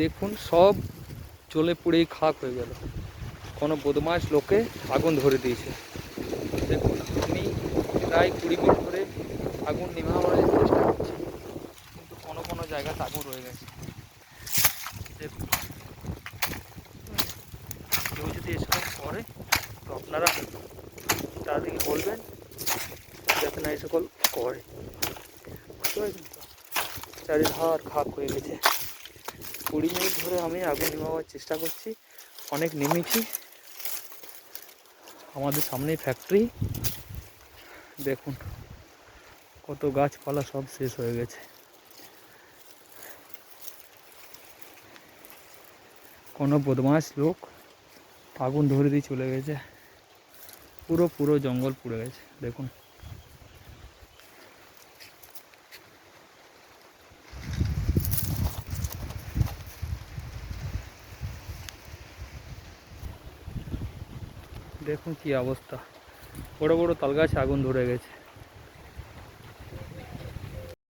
দেখুন সব জ্বলে পুড়েই খাক হয়ে গেল। কোনো বদমাশ লোকে আগুন ধরে দিয়েছে। দেখুন আমি প্রায় 20 মিনিট ধরে আগুন নেভানোর চেষ্টা করছি, কিন্তু কোনো কোনো জায়গাতে আগুন রয়ে গেছে। দেখুন কেউ যদি এসব করে তো আপনারা তাদেরকে বলবেন যাতে না এই সকল করে। বুঝতে পারছেন তো? চারিধার খাক হয়ে গেছে। 20 মিনিট ধরে আমি আগুন নেভাবার চেষ্টা করছি, অনেক নেমেছি। আমাদের সামনেই ফ্যাক্টরি, দেখুন কত গাছপালা সব শেষ হয়ে গেছে। কোনো বদমাশ লোক আগুন ধরে দিয়ে চলে গেছে, পুরো জঙ্গল পুড়ে গেছে। দেখুন দেখুন কি অবস্থা, বড় বড় তাল গাছে আগুন ধরে গেছে।